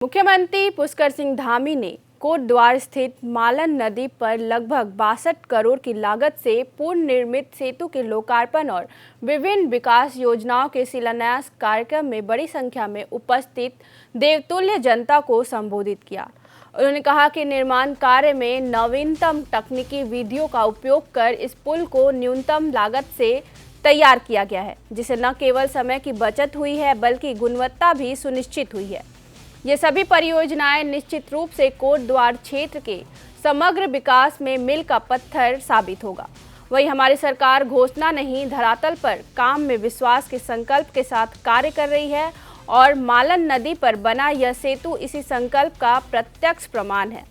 मुख्यमंत्री पुष्कर सिंह धामी ने कोटद्वार स्थित मालन नदी पर लगभग 62 करोड़ की लागत से पूर्ण निर्मित सेतु के लोकार्पण और विभिन्न विकास योजनाओं के शिलान्यास कार्यक्रम में बड़ी संख्या में उपस्थित देवतुल्य जनता को संबोधित किया। उन्होंने कहा कि निर्माण कार्य में नवीनतम तकनीकी विधियों का उपयोग कर इस पुल को न्यूनतम लागत से तैयार किया गया है, जिससे न केवल समय की बचत हुई है बल्कि गुणवत्ता भी सुनिश्चित हुई है। ये सभी परियोजनाएं निश्चित रूप से कोटद्वार क्षेत्र के समग्र विकास में मील का पत्थर साबित होगा। वही हमारी सरकार घोषणा नहीं, धरातल पर काम में विश्वास के संकल्प के साथ कार्य कर रही है और मालन नदी पर बना यह सेतु इसी संकल्प का प्रत्यक्ष प्रमाण है।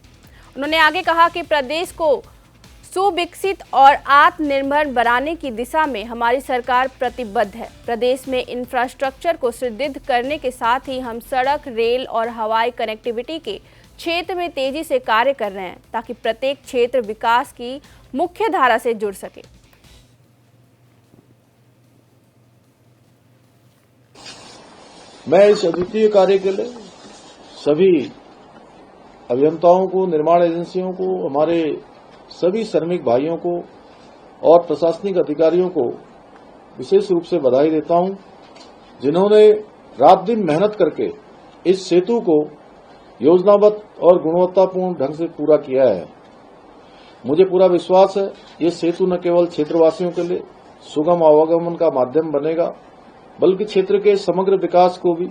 उन्होंने आगे कहा कि प्रदेश को सुविकसित और आत्मनिर्भर बनाने की दिशा में हमारी सरकार प्रतिबद्ध है। प्रदेश में इंफ्रास्ट्रक्चर को सुदृढ़ करने के साथ ही हम सड़क, रेल और हवाई कनेक्टिविटी के क्षेत्र में तेजी से कार्य कर रहे हैं ताकि प्रत्येक क्षेत्र विकास की मुख्य धारा से जुड़ सके। मैं इस अद्वितीय कार्य के लिए सभी अभियंताओं को, निर्माण एजेंसियों को, हमारे सभी श्रमिक भाइयों को और प्रशासनिक अधिकारियों को विशेष रूप से बधाई देता हूं, जिन्होंने रात दिन मेहनत करके इस सेतु को योजनाबद्ध और गुणवत्तापूर्ण ढंग से पूरा किया है। मुझे पूरा विश्वास है ये सेतु न केवल क्षेत्रवासियों के लिए सुगम आवागमन का माध्यम बनेगा, बल्कि क्षेत्र के समग्र विकास को भी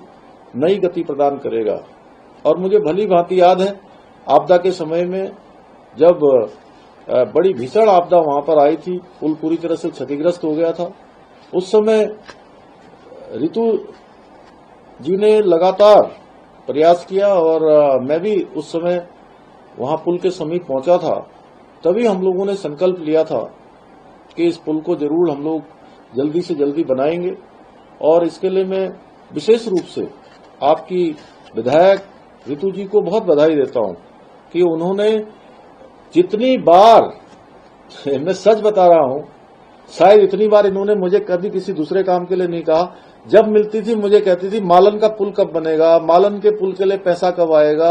नई गति प्रदान करेगा। और मुझे भली भांति याद है आपदा के समय में जब बड़ी भीषण आपदा वहां पर आई थी, पुल पूरी तरह से क्षतिग्रस्त हो गया था। उस समय ऋतु जी ने लगातार प्रयास किया और मैं भी उस समय वहां पुल के समीप पहुंचा था। तभी हम लोगों ने संकल्प लिया था कि इस पुल को जरूर हम लोग जल्दी से जल्दी बनाएंगे। और इसके लिए मैं विशेष रूप से आपकी विधायक ऋतु जी को बहुत बधाई देता हूं कि उन्होंने जितनी बार, मैं सच बता रहा हूं, शायद इतनी बार इन्होंने मुझे कभी किसी दूसरे काम के लिए नहीं कहा। जब मिलती थी मुझे कहती थी मालन का पुल कब बनेगा, मालन के पुल के लिए पैसा कब आएगा।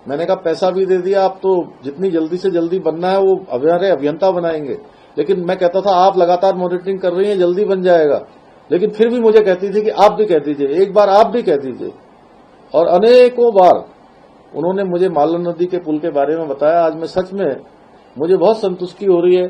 मैंने कहा पैसा भी दे दिया, आप तो जितनी जल्दी से जल्दी बनना है वो हमारे अभियंता बनाएंगे। लेकिन मैं कहता था आप लगातार मॉनिटरिंग कर रही हैं, जल्दी बन जाएगा। लेकिन फिर भी मुझे कहती थी कि आप भी कह दीजिए, एक बार आप भी कह दीजिए। और अनेकों बार उन्होंने मुझे मालन नदी के पुल के बारे में बताया। आज मैं सच में मुझे बहुत संतुष्टि हो रही है